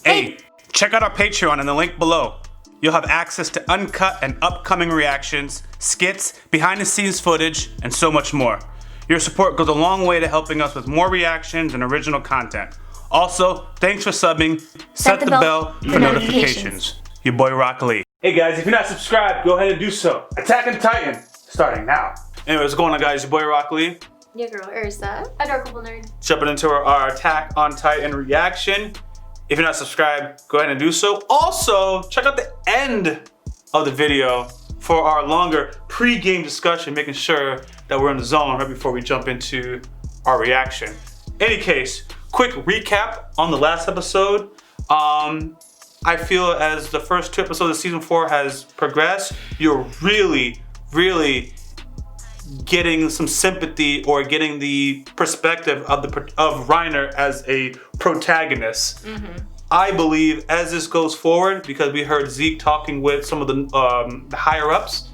Hey, check out our Patreon in the link below. You'll have access to uncut and upcoming reactions, skits, behind the scenes footage, and so much more. Your support goes a long way to helping us with more reactions and original content. Also, thanks for subbing. Set the bell for notifications. Your boy YaBoyRockLee. Hey guys, if you're not subscribed, go ahead and do so. Attack on Titan, starting now. Anyway, what's going on guys? Your boy YaBoyRockLee. YaGirlErza, adorable nerd. Jumping into our Attack on Titan reaction. If you're not subscribed, go ahead and do so. Also, check out the end of the video for our longer pre-game discussion, making sure that we're in the zone right before we jump into our reaction. Any case, quick recap on the last episode. I feel as the first 2 episodes of season 4 has progressed, you're really getting some sympathy or getting the perspective of Reiner as a protagonist. I believe as this goes forward, because we heard Zeke talking with some of the higher ups,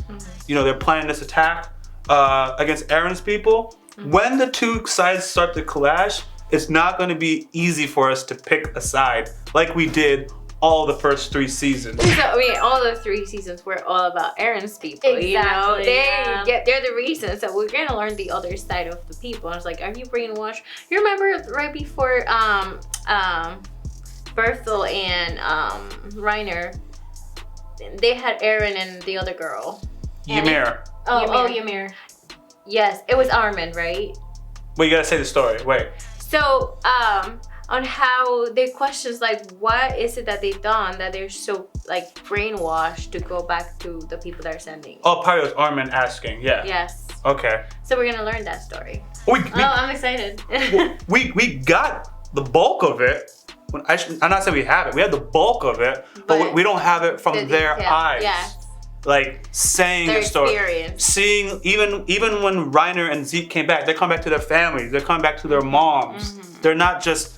you know, they're planning this attack against Eren's people. When the two sides start to clash, it's not going to be easy for us to pick a side like we did all the first 3 seasons. So, I mean, all the 3 seasons were all about Eren's people. Exactly, you know, they're the reason. So we're gonna learn the other side of the people. And it's like, are you brainwashed? You remember right before Berthel and Reiner, they had Eren and the other girl. Ymir. Ymir. Yes, it was Armin, right? Wait, you gotta say the story. Wait. So, on how they questions like, what is it that they've done that they're so like brainwashed to go back to the people they're sending? Oh, probably was Armin asking. Yeah. Yes. Okay. So we're gonna learn that story. I'm excited. we got the bulk of it. I'm not saying we have it. We have the bulk of it, but we don't have it from their eyes. Yeah. Like saying Their the story, experience. seeing even when Reiner and Zeke came back, they come back to their families. They come back to their moms. They're not just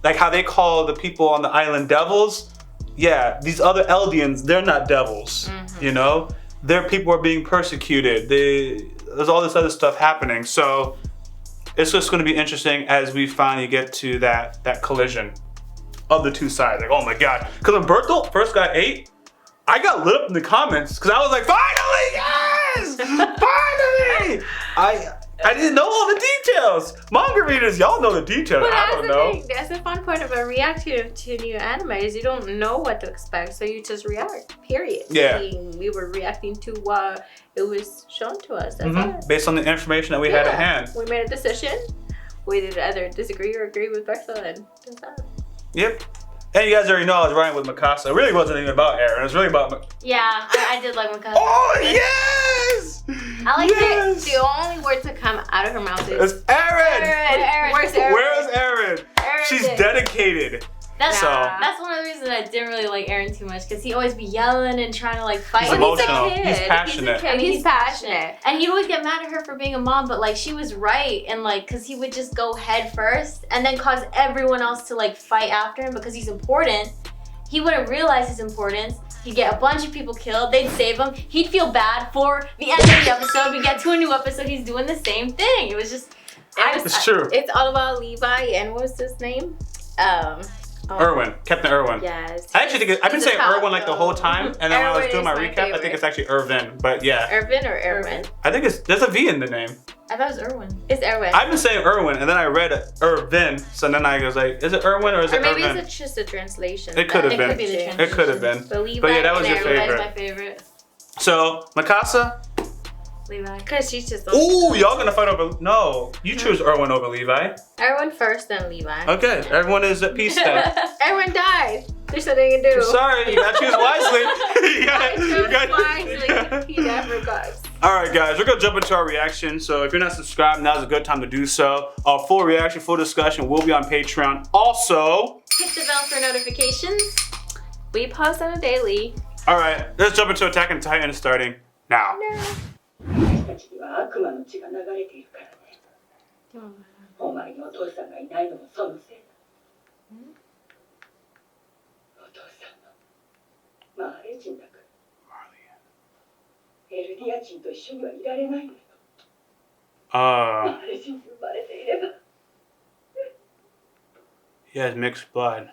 like how they call the people on the island devils. Yeah, these other Eldians, they're not devils. You know, their people are being persecuted. There's all this other stuff happening. So it's just going to be interesting as we finally get to that collision of the 2 sides. Like, oh my god, because when Berthel first got 8. I got lit up in the comments because I was like, finally, yes! Finally! I didn't know all the details. Manga readers, y'all know the details. But I don't know. That's the fun part about reacting to new anime is you don't know what to expect, so you just react, period. Yeah. We were reacting to what it was shown to us. That's it. Based on the information that we had at hand. We made a decision. We did either disagree or agree with Berthel, and that's that. Yep. And you guys already know I was riding with Mikasa. It really wasn't even about Eren. It was really about Yeah, I did like Mikasa. Oh, yes! I like it. The only word to come out of her mouth is it's Eren! Eren. Where's Eren? Where's Eren? Eren She's did. dedicated. That's one of the reasons I didn't really like Eren too much, because he always be yelling and trying to like fight. He's emotional. He's passionate. He's a kid. He's passionate. And he'd always get mad at her for being a mom, but like she was right, and like because he would just go head first and then cause everyone else to like fight after him because he's important. He wouldn't realize his importance. He'd get a bunch of people killed. They'd save him. He'd feel bad for the end of the episode. We get to a new episode. He's doing the same thing. It was just. It's true. It's all about Levi and what was his name? Irwin, Captain Irwin. Yes. I actually think I've been saying Irwin like the whole time, and then when I was doing my recap, favorite. I think it's actually Irvin. But yeah. Irvin or Erwin? I think there's a V in the name. I thought it was Irwin. It's Erwin. I've been saying Irwin, and then I read Irvin, so then I was like, is it Irwin or is it Irvin? Or maybe it's just a translation. It could have been. It could have been. But Levi yeah, that was your Erwin favorite. is my favorite. So Mikasa. Levi. Because she's just. Ooh, y'all gonna fight over? No, you choose Irwin over Levi. Erwin first, then Levi. Okay, everyone is at peace then. Erwin died. There's nothing you can do. Sorry, you gotta choose wisely. I chose wisely. He never got. All right, guys, we're gonna jump into our reaction. So if you're not subscribed, now's a good time to do so. Our full reaction, full discussion will be on Patreon. Also, hit the bell for notifications. We post on a daily. All right, let's jump into Attack on Titan starting now. No. たちには悪魔の血が流れているからね。お前のお父さんがいないのもそのせいだ。お父さんはマーレ人だから。エルディア人と一緒にはいられないのよ。マーレ人に生まれていれば。He has mixed blood.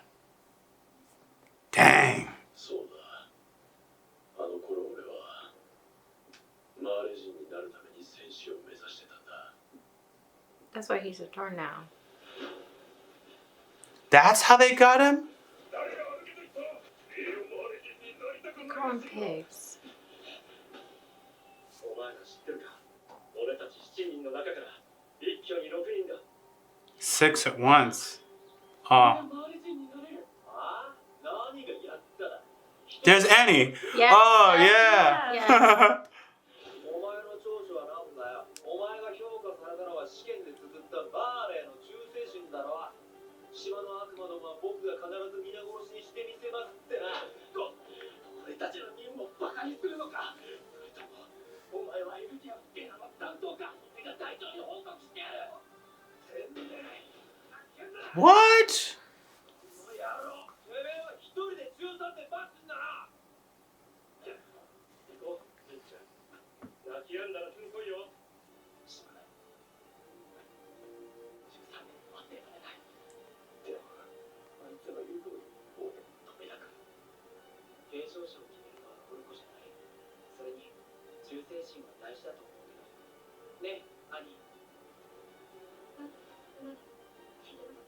He's a tornado. That's how they got him? They call him pigs. 6 at once. Oh. There's Annie. Yes. Oh, yeah. Yeah. What?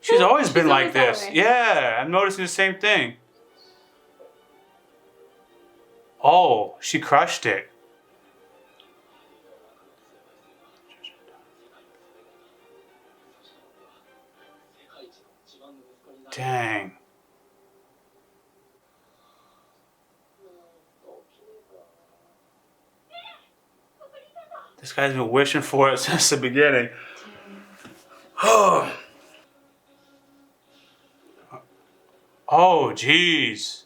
She's always been like always that this. way. Yeah, I'm noticing the same thing. Oh, she crushed it. Dang. This guy's been wishing for it since the beginning. Oh. Oh, jeez.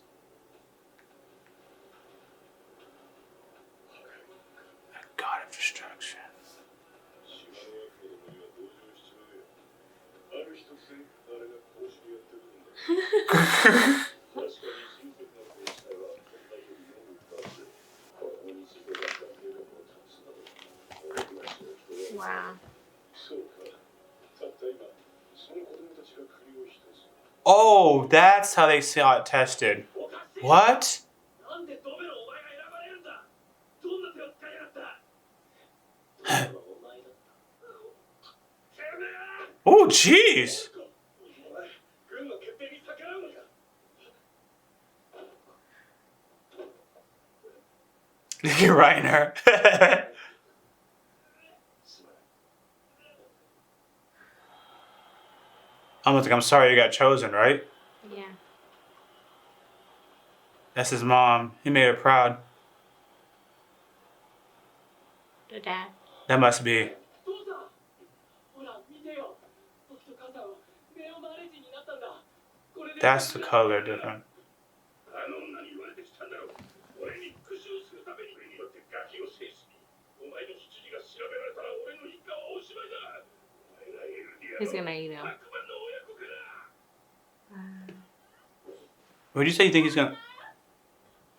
A god of destruction. Wow. Oh, that's how they saw it tested. What? Oh, jeez. Look at Reiner. I'm sorry you got chosen, right? Yeah. That's his mom. He made her proud. The dad. That must be. That's the color different. He's gonna eat him. What do you say you think he's gonna...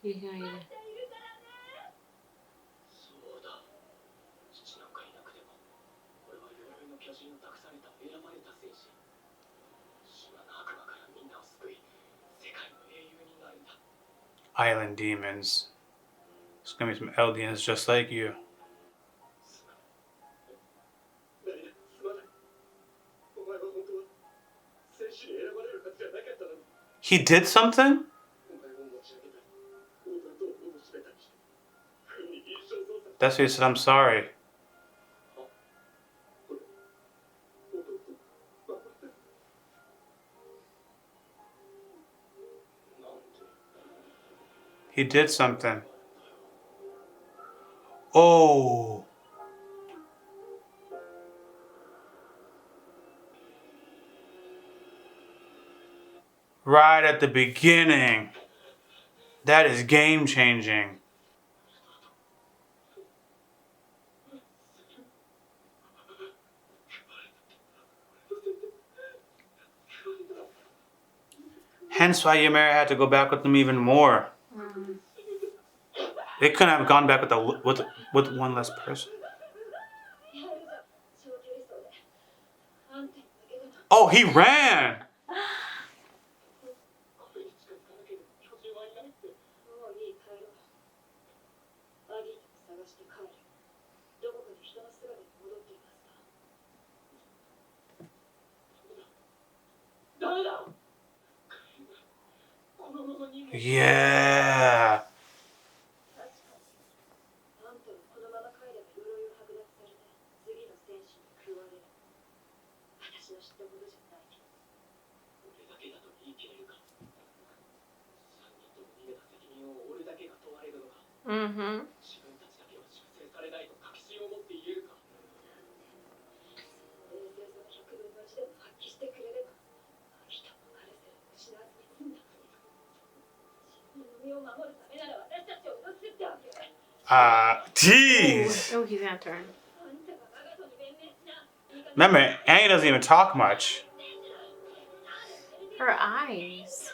He's gonna eat him. Island demons. It's gonna be some Eldians just like you. He did something? That's what he said, I'm sorry. He did something. Oh. Right at the beginning. That is game changing. Hence why Ymir had to go back with them even more. They couldn't have gone back with one less person. Oh, he ran! Yeah. Mm-hmm. Jeez. Oh, he's gonna turn. Remember, Annie doesn't even talk much. Her eyes.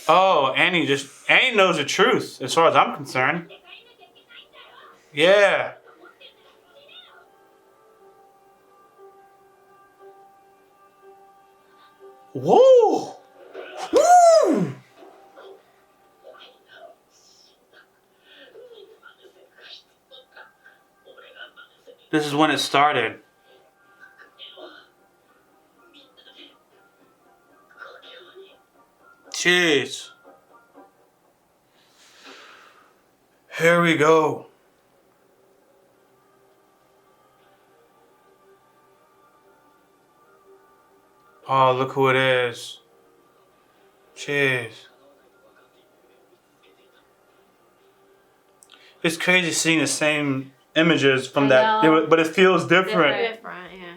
Oh, Annie knows the truth, as far as I'm concerned. Yeah. Woo! Woo! This is when it started. Jeez. Here we go. Oh, look who it is. Jeez. It's crazy seeing the same images from that, but it feels different. Different, yeah.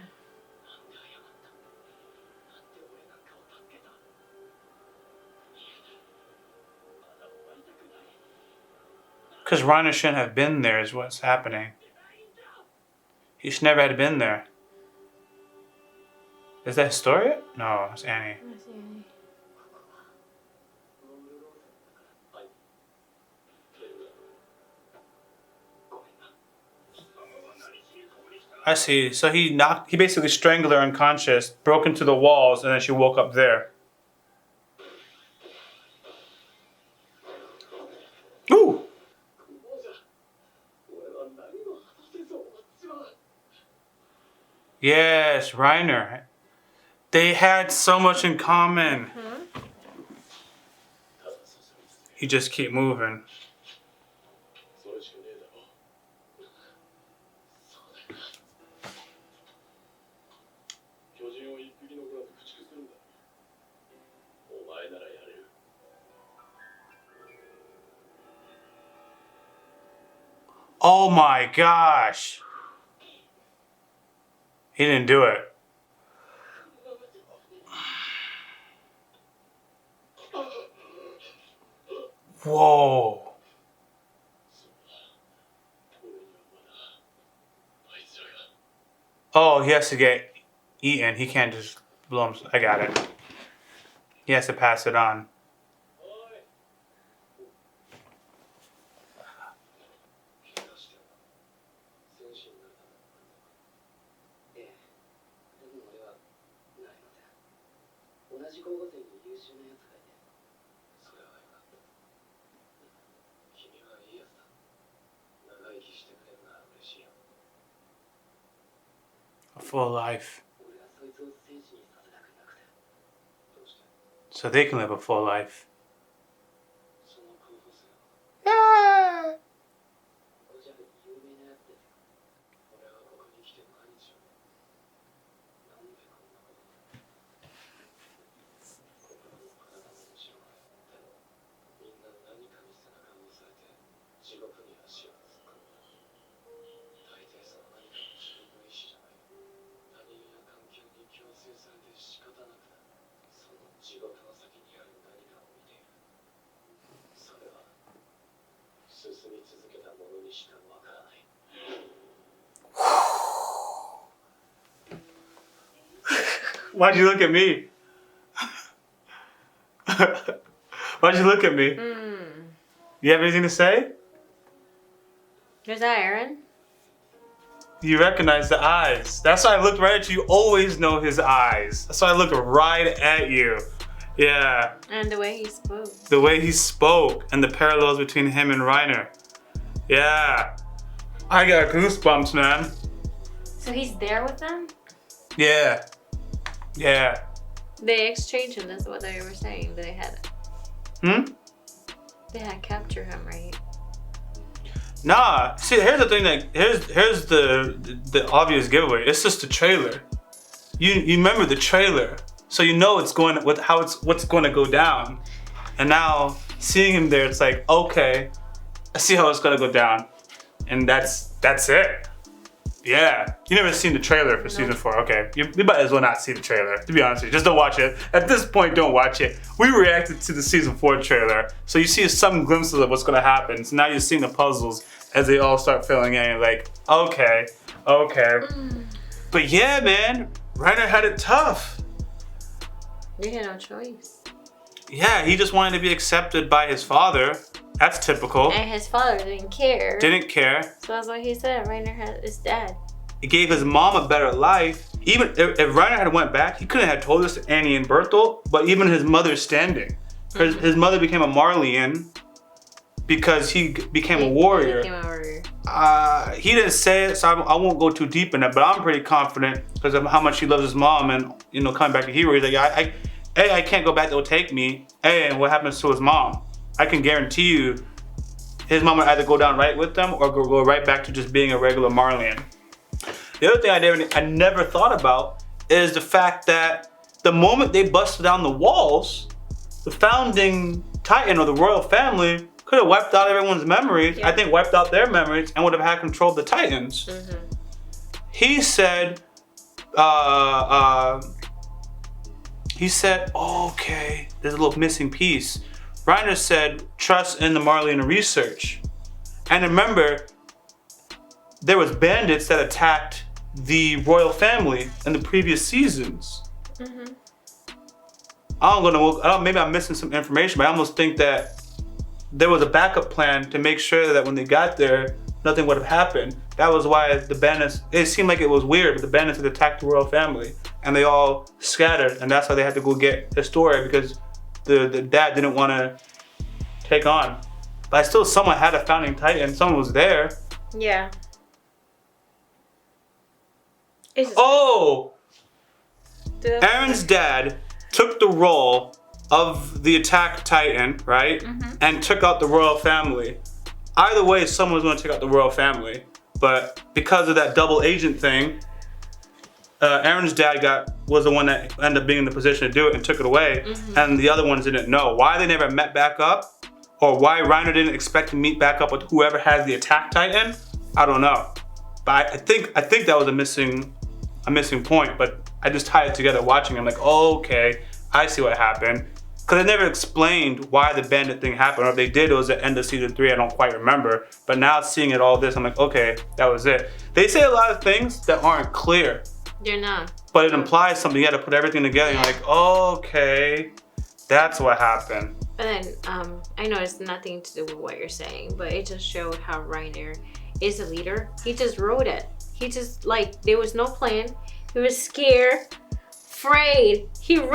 Because Reiner shouldn't have been there is what's happening. He should never have been there. Is that Historia? No, it's Annie. I see. So he basically strangled her unconscious, broke into the walls, and then she woke up there. Ooh! Yes, Reiner. They had so much in common. Mm-hmm. He just keep moving. Oh my gosh. He didn't do it. Whoa. Oh, he has to get eaten. He can't just blow him. I got it. He has to pass it on. A full life. So they can live a full life. Yeah. Why'd you look at me? Why'd you look at me? You have anything to say? Is that Eren? You recognize the eyes. That's why I looked right at you. You always know his eyes. That's why I looked right at you. Yeah. And the way he spoke. The way he spoke and the parallels between him and Reiner. Yeah. I got goosebumps, man. So he's there with them? Yeah. Yeah. They exchanged him, that's what they were saying. They had They had captured him, right? Nah. See, here's the thing. Like, here's the obvious giveaway. It's just the trailer. You remember the trailer, so you know what's going to go down. And now seeing him there, it's like, okay, I see how it's gonna go down, and that's it. Yeah, you never seen the trailer for season 4. Okay, you might as well not see the trailer. To be honest with you, just don't watch it. At this point, don't watch it. We reacted to the season 4 trailer, so you see some glimpses of what's gonna happen. So now you're seeing the puzzles as they all start filling in. You're like, okay. But yeah, man, Reiner had it tough. He had no choice. Yeah, he just wanted to be accepted by his father. That's typical. And his father didn't care. Didn't care. So that's what he said. Reiner had his dad. It gave his mom a better life. Even if Reiner had went back, he couldn't have told this to Annie and Bertolt, but even his mother's standing. His mother became a Marleyan because he became a warrior. He didn't say it, so I won't go too deep in it, but I'm pretty confident because of how much he loves his mom and, you know, coming back to Hero. He's like, I can't go back, they'll take me. And what happens to his mom? I can guarantee you his mom would either go down right with them or go right back to just being a regular Marleyan. The other thing I never thought about is the fact that the moment they busted down the walls, the founding Titan or the royal family could have wiped out everyone's memories. Yeah. I think wiped out their memories and would have had control of the Titans. He said, oh, okay, there's a little missing piece. Reiner said, trust in the Marleyan research. And remember, there was bandits that attacked the royal family in the previous seasons. Maybe I'm missing some information, but I almost think that there was a backup plan to make sure that when they got there, nothing would have happened. That was why the bandits, it seemed like it was weird, but the bandits had attacked the royal family and they all scattered, and that's why they had to go get Historia, because the dad didn't want to take on. But still, someone had a founding Titan, someone was there. Yeah. Eren's dad took the role of the attack Titan, right? And took out the royal family. Either way, someone was going to take out the royal family. But because of that double agent thing, Eren's dad was the one that ended up being in the position to do it and took it away. And the other ones didn't know. Why they never met back up, or why Reiner didn't expect to meet back up with whoever has the attack Titan, I don't know. But I think that was a missing point, but I just tied it together watching. I'm like, oh, okay, I see what happened. Because they never explained why the bandit thing happened, or if they did, it was at the end of season 3, I don't quite remember. But now seeing it all this, I'm like, okay, that was it. They say a lot of things that aren't clear. They're not. But it implies something. You had to put everything together. You're like, oh, okay, that's what happened. But then, I know it's nothing to do with what you're saying, but it just showed how Reiner is a leader. He just wrote it. He just, like, there was no plan. He was scared, afraid. He ran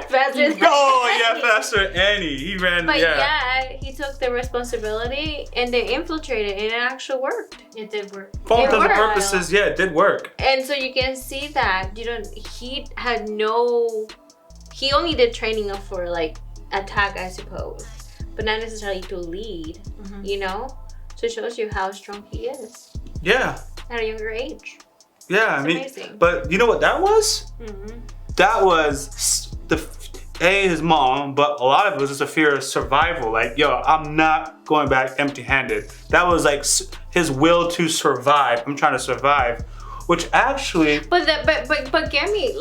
faster than faster than Annie. He ran, But yeah, he took the responsibility and they infiltrated, and it actually worked. It did work. For all intents and purposes, yeah, it did work. And so you can see that, he only did training for, like, attack, I suppose, but not necessarily to lead, you know? So it shows you how strong he is. Yeah. At a younger age. Yeah, it's amazing. But you know what that was? That was his mom, but a lot of it was just a fear of survival. Like, yo, I'm not going back empty-handed. That was like his will to survive. I'm trying to survive, which actually. But get me.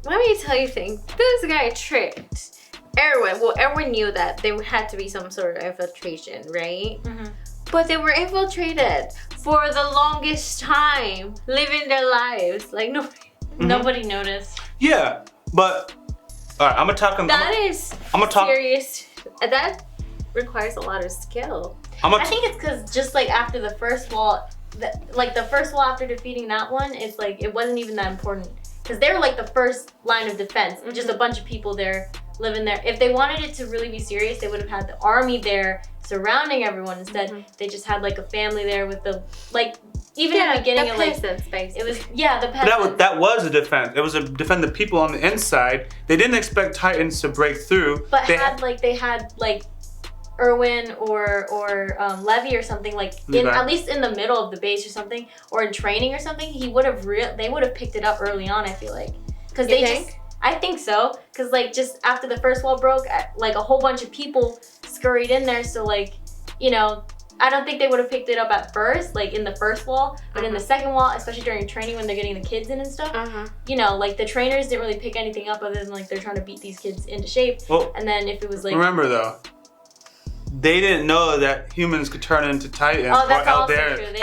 Let me tell you thing. This guy tricked Eren. Well, Eren knew that there had to be some sort of infiltration, right? But they were infiltrated for the longest time, living their lives. Like, nobody noticed. Yeah, but all right, I'm gonna talk. Serious. That requires a lot of skill. I think it's because just like after the first wall, the first wall after defeating that one, it's like it wasn't even that important because they were like the first line of defense. Just a bunch of people there living there. If they wanted it to really be serious, they would have had the army there surrounding everyone. Instead, they just had like a family there with Even in the beginning of like peasants, basically. it was the peasants. That was a defense. It was to defend the people on the inside. They didn't expect Titans to break through. But they had Erwin or Levy or something like at least in the middle of the base or something, or in training or something. They would have picked it up early on. I feel like because I think so, because like just after the first wall broke, like a whole bunch of people scurried in there. So like I don't think they would have picked it up at first, like in the first wall, but in the second wall, especially during training when they're getting the kids in and stuff, like the trainers didn't really pick anything up other than like they're trying to beat these kids into shape. Well, and then if it was like remember though, they didn't know that humans could turn into Titans or Eldarians.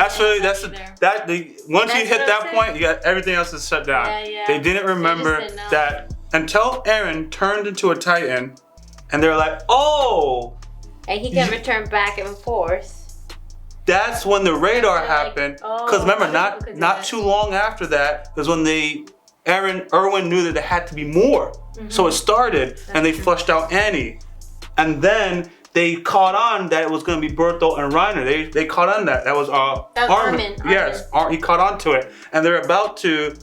Once you hit that point, you got everything else is shut down. They didn't remember that until Eren turned into a Titan, and they're like, oh. And he can return back and forth. That's when the radar happened. Because remember, not too long after that was when Erwin knew that there had to be more. So it started, and they flushed out Annie. And then they caught on that it was going to be Bertolt and Reiner. They caught on that. That was Armin. Yes, he caught on to it. And they're about to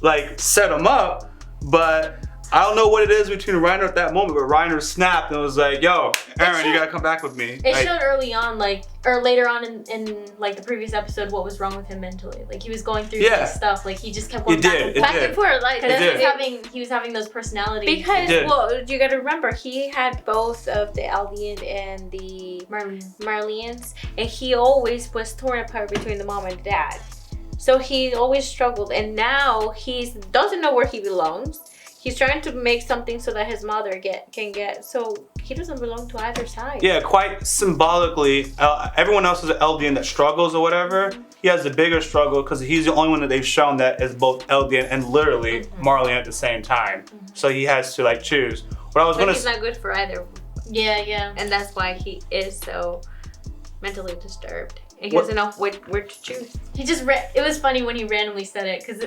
like set him up, but I don't know what it is between Reiner at that moment, but Reiner snapped and was like, yo, Eren, you gotta come back with me. It showed early on, or later on in like the previous episode, what was wrong with him mentally. Like he was going through this stuff. Like he just kept going back and forth. Like he was having those personalities. Because, well, you gotta remember, he had both of the Eldian and the Marleyans, and he always was torn apart between the mom and the dad. So he always struggled, and now he doesn't know where he belongs. He's trying to make something so that his mother can get. So he doesn't belong to either side. Yeah, quite symbolically, everyone else is an Eldian that struggles or whatever. He has the bigger struggle because he's the only one that they've shown that is both Eldian and literally Marleyan at the same time. So he has to like choose. He's not good for either. Yeah. And that's why he is so mentally disturbed. And he doesn't know where to choose. It was funny when he randomly said it, because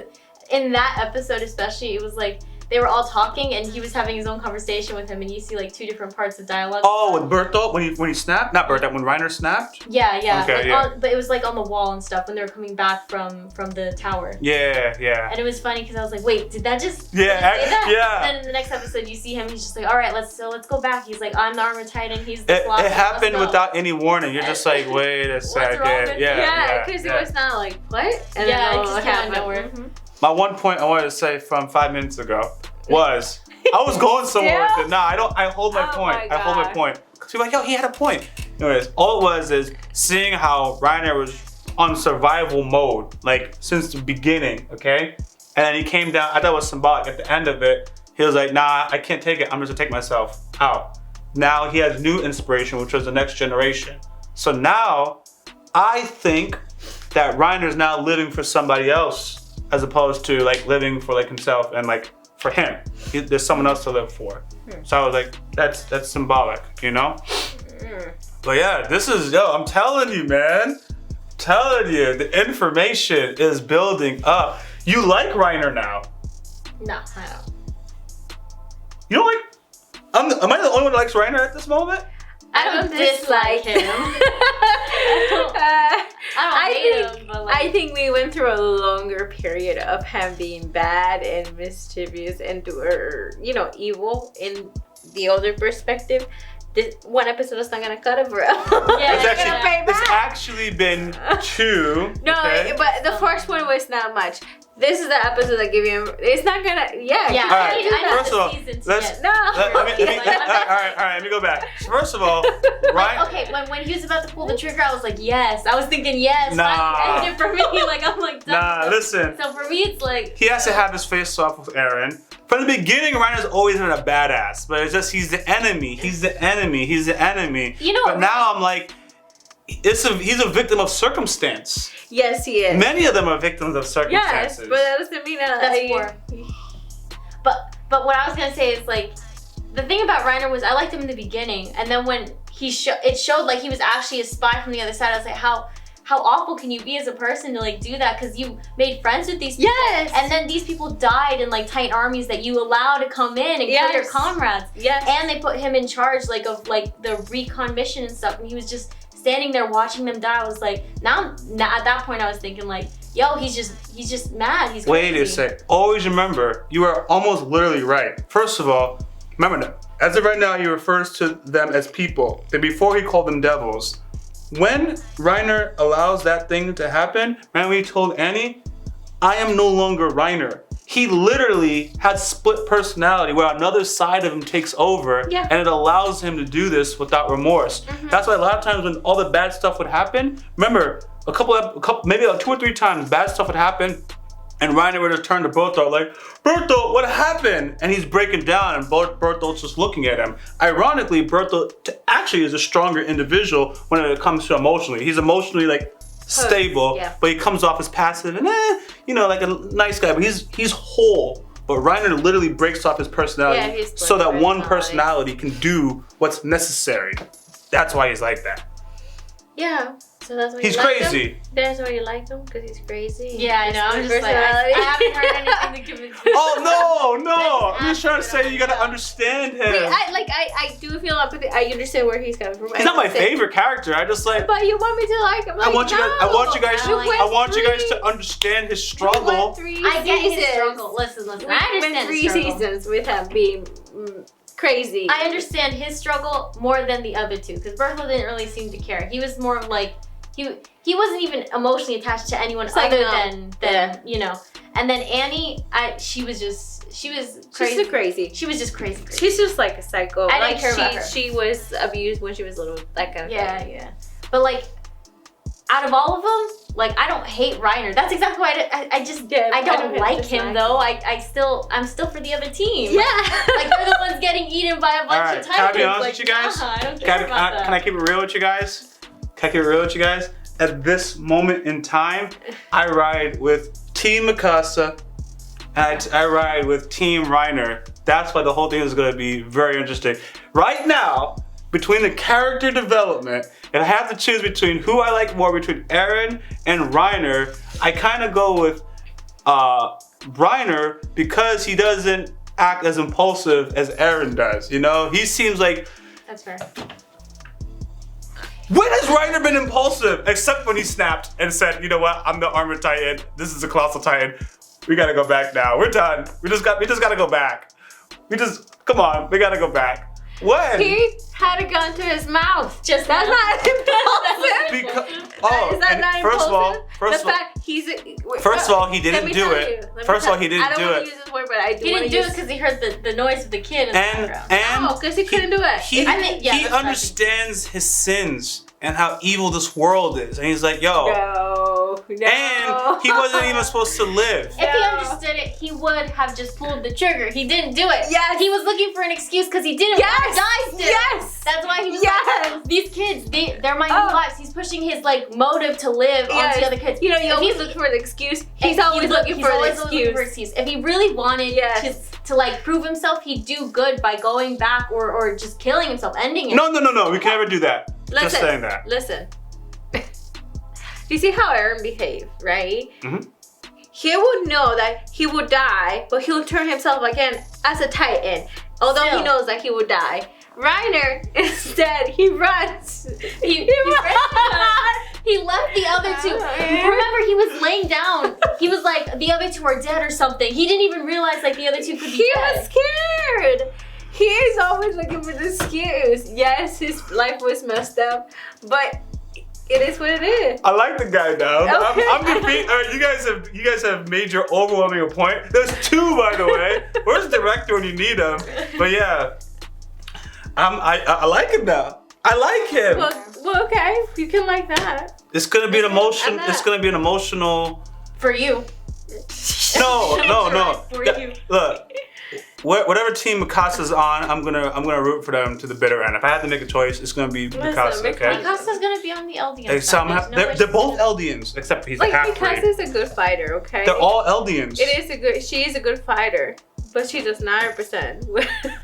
in that episode especially, it was like, they were all talking and he was having his own conversation with him, and you see like two different parts of dialogue. Oh, with Bertolt when he snapped? Not Bertolt, when Reiner snapped? Yeah. Okay, but it was like on the wall and stuff when they were coming back from the tower. Yeah. And it was funny because I was like, wait, did that just say that? Yeah. And in the next episode you see him, he's just like, all right, let's go back. He's like, I'm the Armored Titan. He's the It happened without any warning. You're just like, wait a second. Yeah, because it was not like, what? And it just came out of nowhere. My one point I wanted to say from 5 minutes ago was, I was going somewhere with it. Nah, I hold my point. I hold my point. Because you're like, yo, he had a point. Anyways, all it was is seeing how Reiner was on survival mode, like since the beginning, okay? And then he came down, I thought it was symbolic at the end of it. He was like, nah, I can't take it. I'm just gonna take myself out. Now he has new inspiration, which was the next generation. So now, I think that Reiner's now living for somebody else, as opposed to like living for like himself and like for him. There's someone else to live for. So I was like, that's symbolic, you know? But yeah, I'm telling you, man. Telling you, the information is building up. You like Reiner now? No, I don't. You don't like? Am I the only one that likes Reiner at this moment? I don't dislike him. I hate him, but like, I think we went through a longer period of him being bad and mischievous and evil in the other perspective. This one episode is not gonna cut it, bro. It's actually been 2. No, okay? But the first one was not much. This is the episode that give you. It's not gonna. Yeah. First of all, let me go back. First of all, right? Okay, when he was about to pull the trigger, I was like, yes. I was thinking, yes. Nah. And for me, like I'm like, nah. Listen. So for me, it's like he has to have his face off with Eren. From the beginning, Reiner's always been a badass, but it's just he's the enemy. He's the enemy. You know. But now I'm like, he's a victim of circumstance. Yes, he is. Many of them are victims of circumstances. Yes, but that doesn't mean that's more. But what I was gonna say is like, the thing about Reiner was I liked him in the beginning, and then when it showed like he was actually a spy from the other side. I was like, how awful can you be as a person to like do that? Because you made friends with these people. Yes. And then these people died in like Titan armies that you allow to come in and kill your comrades. Yes. And they put him in charge like of like the recon mission and stuff, and he was just standing there watching them die, I was like, now at that point I was thinking like, yo, he's just mad. He's Wait crazy. a sec. Always remember, you are almost literally right. First of all, remember that as of right now, he refers to them as people. Then before he called them devils. When Reiner allows that thing to happen, remember when he told Annie, I am no longer Reiner. He literally had split personality where another side of him takes over, Yeah. and it allows him to do this without remorse. That's why a lot of times when all the bad stuff would happen, remember a couple, maybe like 2 or 3 times bad stuff would happen, and Reiner would turn to Bertolt like, Bertolt, what happened? And he's breaking down, and Bertolt's just looking at him. Ironically, Bertolt actually is a stronger individual when it comes to emotionally. He's emotionally like stable, yeah. but he comes off as passive and like a nice guy, but he's whole. But Reiner literally breaks off his personality Yeah, he's so that one personality. personality can do what's necessary. That's why he's like that. Yeah. So that's why He's you like crazy. him? That's why you like him? Because he's crazy? Yeah, I know. I'm His just like, personality. I haven't heard anything to convince me. Oh no! Let's I'm just trying to ask say it you gotta on. understand him. Wait, I do feel empathy. I understand where he's coming from. He's not my favorite character. I just like. But you want me to like him? I want you guys. I want you guys to. I like- I want you guys to understand his struggle. I get his struggle. Listen. I understand his 3 struggle. seasons with him being crazy. I understand his struggle more than the other two because Bertolt didn't really seem to care. He was more of like he wasn't even emotionally attached to anyone It's like, other no. than you know. And then Annie, she was crazy. She's a crazy. She was just crazy. She's just like a psycho. I didn't like care about her. she was abused when she was little. That kind of thing. Yeah. But like, out of all of them, like I don't hate Reiner. That's exactly why I just Yeah, I don't hate like this him guy. though. I'm still for the other team. Yeah. Like they're the ones getting eaten by a bunch Alright, of can I tigers. be honest like, with you guys? I don't care about that. Can I keep it real with you guys? Can I keep it real with you guys? At this moment in time, I ride with Team Mikasa and I ride with Team Reiner. That's why the whole thing is going to be very interesting. Right now, between the character development, and I have to choose between who I like more between Eren and Reiner, I kind of go with Reiner because he doesn't act as impulsive as Eren does. You know, he seems like. That's fair. When has Reiner been impulsive? Except when he snapped and said, you know what, I'm the Armored Titan, this is a Colossal Titan. We gotta go back now. We're done. We just gotta go back. Come on, we gotta go back. When? He had a gun to his mouth. Just That's now. not impulsive. Because Is that not first of all, impulsive? first of all, he didn't do it. First of all, he I didn't don't do want it. to use this word, but I do He want didn't to do it use because he heard the noise of the kid in the background. No, because he couldn't do it. He I think- yeah, he that's what I understands his sins and how evil this world is, and he's like, yo. No. And he wasn't even supposed to live. If he understood it, he would have just pulled the trigger. He didn't do it. Yes. He was looking for an excuse because he didn't want to die still. Yes. That's why he was Yes. like, these kids, they're my new lives. He's pushing his like motive to live onto the other kids. You know, you If always he's- look for an excuse. He's if always looking for an always looking for excuse. excuse. If he really wanted Yes. to like prove himself, he'd do good by going back or just killing himself, ending it. No. We can never do that. Just Listen, saying that. Listen. Do you see how Eren behaved, right? Mhm. He would know that he would die, but he'll turn himself again as a Titan, although he Still. knows that he would die. Reiner, instead, he runs. He left the other two. Remember, he was laying down. He was like, the other two are dead or something. He didn't even realize like the other two could be He dead. was scared. He is always looking for the excuse. Yes, his life was messed up, but it is what it is. I like the guy now. Okay. I'm defeated. You guys have made your overwhelming point. There's 2, by the way. Where's the director when you need him? But yeah, I like him now. I like him. Well, okay, you can like that. It's gonna be an emotion. I'm not- It's gonna be an emotional. For you. No. For Yeah, you. Look, whatever team Mikasa's on, I'm gonna root for them to the bitter end. If I had to make a choice, it's gonna be Mikasa. Okay. Mikasa's gonna be on the Eldian Like, side. There's no they're way both she's Eldians, except he's Like a half Mikasa breed. is a good fighter, okay? They're all Eldians. It is a good. She is a good fighter, but she does not represent.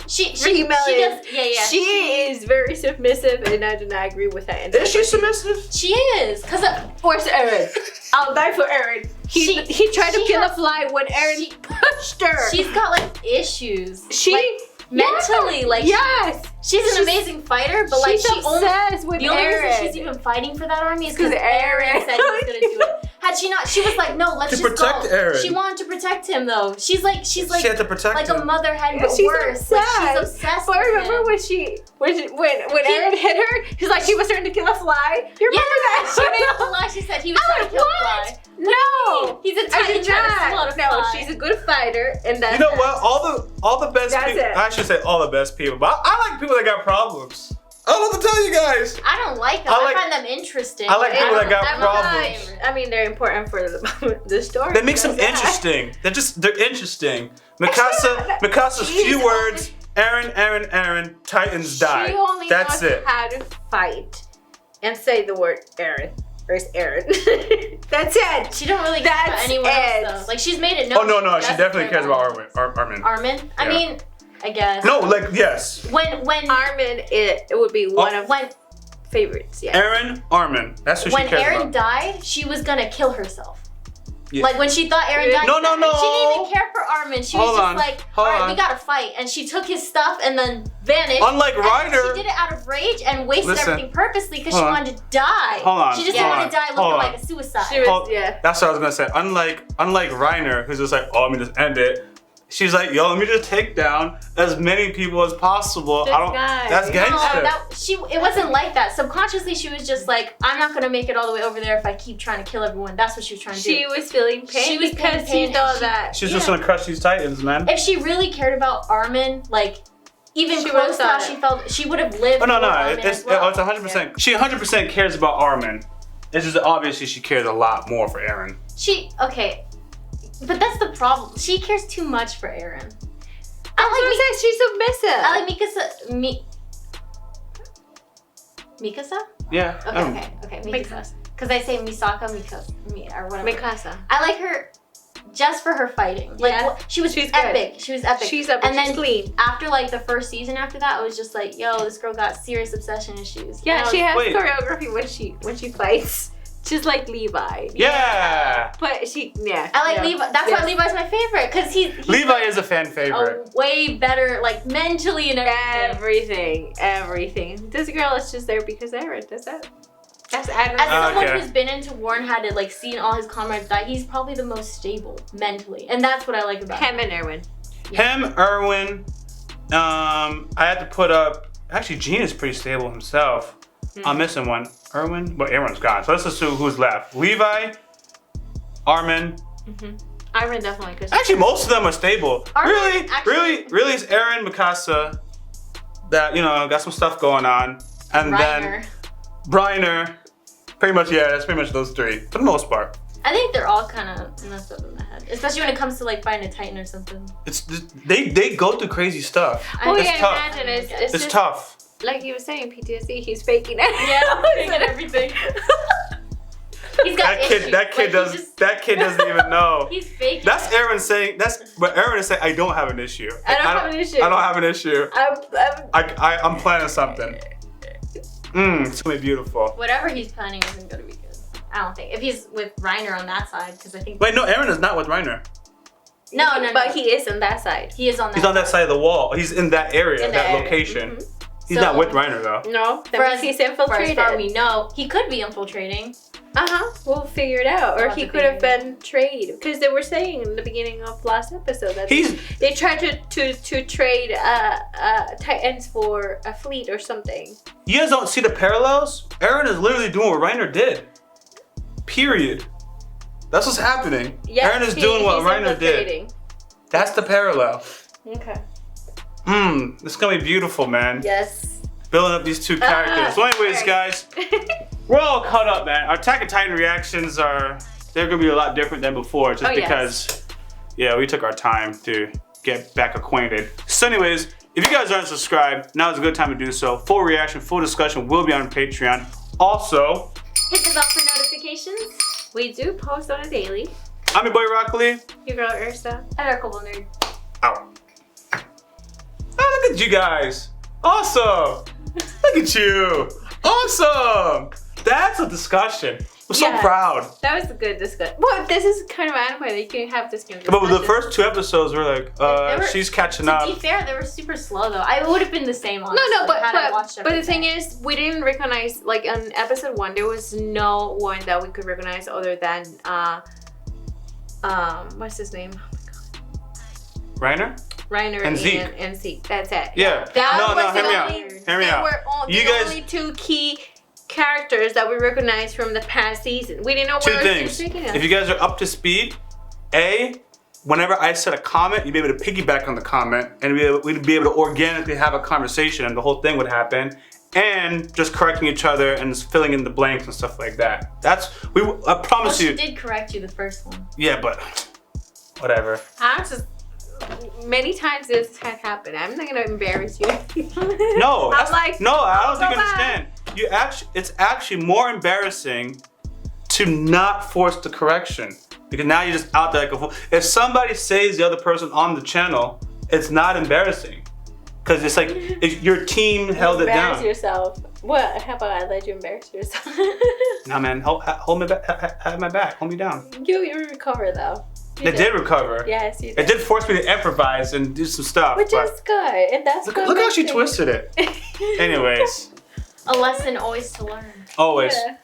She Female does. Yeah. She is very submissive, and I do not agree with that. Is she submissive? She is. Cause Where's Eren? I'll die for Eren. He tried to she kill has- a fly when Eren pushed her. she's got like issues. She like, mentally, like yes. She's an amazing fighter, but like she's she only obsessed with the only Eren. reason she's even fighting for that army is because Eren Eren said he was gonna do it. Had she not, she was like, no, let's To just protect go. Eren. She wanted to protect him though. She's like She had to protect like him. a mother hen, but She's worse. Like, she's obsessed. obsessed But with remember him. when Eren hit her? He's like he was trying to kill a fly. You remember that? She made up a lie. She said he was trying to kill a fly. No, He's a I tiny did trying to not. slaughter No, fly. she's a good fighter, and that's You know what? All the best That's people. it. I should say all the best people, but I like people that got problems. I don't know what to tell you guys. I don't like them. I find them interesting. I like people that got I'm not problems. favorite. I mean, they're important for the story. That makes them That's that. interesting. They're interesting. Mikasa's She's few only- words. Eren. Titans die. She only That's knows it. how to fight and say the word Eren. Where's Eren? That's it. She don't really care about That's anyone it. else though. Like she's made it known. Oh no, she doesn't definitely care cares about Armin. Armin? I Yeah. mean, I guess. No, like yes. When Armin, it would be one of when favorites. Yeah. Eren, Armin. That's what when she cares Eren about. died, she was gonna kill herself. Yeah. Like when she thought Eren died, No. she didn't even care for Armin. She was Hold just on, like, hold all right, on. we gotta fight. And she took his stuff and then vanished. Unlike And Reiner. she did it out of rage and wasted Listen. everything purposely because she Hold on. wanted to die. Hold on, She just hold didn't on, want to die hold looking on. like a suicide. She was, Hold- yeah. That's what I was gonna say. Unlike Reiner, who's just like, oh, let me just end it. She's like, yo, let me just take down as many people as possible. This guy. That's No, gangster. it wasn't like that. Subconsciously, she was just like, I'm not gonna make it all the way over there if I keep trying to kill everyone. That's what she was trying to do. She was feeling pain She was because feeling he pain thought and she- that. She's just gonna crush these Titans, man. If she really cared about Armin, like even She close would've to how done she it. felt, she would have lived. Oh no, with Armin it's as well. 100%. She 100% cares about Armin. It's just obviously she cares a lot more for Eren. Okay, but that's the problem. She cares too much for Eren. She's submissive. I like Mikasa. Yeah. Okay, Mikasa. Because I say Misaka, or whatever. Mikasa. I like her just for her fighting. Like Yeah. she was She's epic. She was epic. She's up and she's then clean. after like the first season after that, I was just like, yo, this girl got serious obsession issues. Yeah, And I she was- has Wait. choreography when she fights. Just like Levi. Yeah. But she, yeah. I like yeah. Levi. That's why Levi's my favorite because he's Levi like is a fan favorite. a way better, like mentally and everything. Everything. This girl is just there because Eren does that. That's As admirable. someone Okay. who's been into war and had to like seen all his comrades die, he's probably the most stable mentally, and that's what I like about Him and Erwin. Him, Erwin. I had to put up. Actually, Gene is pretty stable himself. I'm missing one. Erwin, but Aaron's gone. So let's assume who's left. Levi, Armin. Eren definitely. Cause Actually, most of them are stable. Armin, actually- Really, it's Eren, Mikasa that got some stuff going on, and then Reiner. Reiner. Pretty much, yeah. That's pretty much those three for the most part. I think they're all kind of messed up in the head, especially when it comes to like fighting a Titan or something. It's they go through crazy stuff. Oh It's yeah, tough. imagine it's It's just, tough. like you were saying, PTSD. He's faking it. Yeah, faking everything. He's got issues. That kid doesn't even know. He's faking. That's it. Aaron saying. That's what Aaron is saying. I don't have an issue. I don't have an issue. I don't have an issue. I'm I'm planning something. It's gonna be beautiful. Whatever he's planning isn't gonna be good. I don't think. If he's with Reiner on that side, because I think. Wait, no, Aaron is not with Reiner. No. But he is on that side. He is on that. He's on that side of the wall. He's in that area, In that that area. location. He's So- not with Reiner though. No, that For means as, he's for as infiltrated. far we know, he could be infiltrating. We'll figure it out. We'll Or have he to could have figure been trade because they were saying in the beginning of last episode that He's they tried to trade Titans for a fleet or something. you guys don't see the parallels. Aaron is literally doing what Reiner did. Period. That's what's happening. Aaron is doing what Reiner did. That's the parallel. Okay. It's gonna be beautiful, man. Yes. Building up these two characters. So anyways, right. guys, we're all caught up, man. Our Attack on Titan reactions they're gonna be a lot different than before, just because, we took our time to get back acquainted. So anyways, if you guys aren't subscribed, now is a good time to do so. Full reaction, full discussion will be on Patreon. Also, Hit the bell for notifications. We do post on a daily. I'm your boy YaGirlErza. YaGirlErza. Electrical nerd. Out. Oh, look at you guys. Awesome. Look at you. Awesome. That's a discussion. I'm so proud. That was good. This good. Well, this is kind of anime that you can have this kind of But the first 2 episodes were like, she's catching up. To be fair, they were super slow though. I would have been the same. Honestly, but the thing is, we didn't recognize, like on episode 1, there was no one that we could recognize other than what's his name? Oh my God. Reiner and Zeke. And Zeke. That's it. Yeah. Hear me out. You guys, only 2 key characters that we recognized from the past season. We didn't know Two what things. If you guys are up to speed, whenever I said a comment, you'd be able to piggyback on the comment, and we'd be able to organically have a conversation, and the whole thing would happen. And just correcting each other and filling in the blanks and stuff like that. I promise you. She did correct you the first one. Yeah, but whatever. Many times this had happened. I'm not gonna embarrass you. No, I don't think you understand. It's actually more embarrassing to not force the correction, because now you're just out there like a fool. If somebody says the other person on the channel, it's not embarrassing, because it's like your team held it down. Embarrass yourself. What? How about I let you embarrass yourself? Nah, man, hold me back. Have my back. Hold me down. You recover though. It did recover. Yes, you did. It did force me to improvise and do some stuff. Which is good. And that's good. Look how she twisted it. Anyways. A lesson always to learn. Always. Yeah.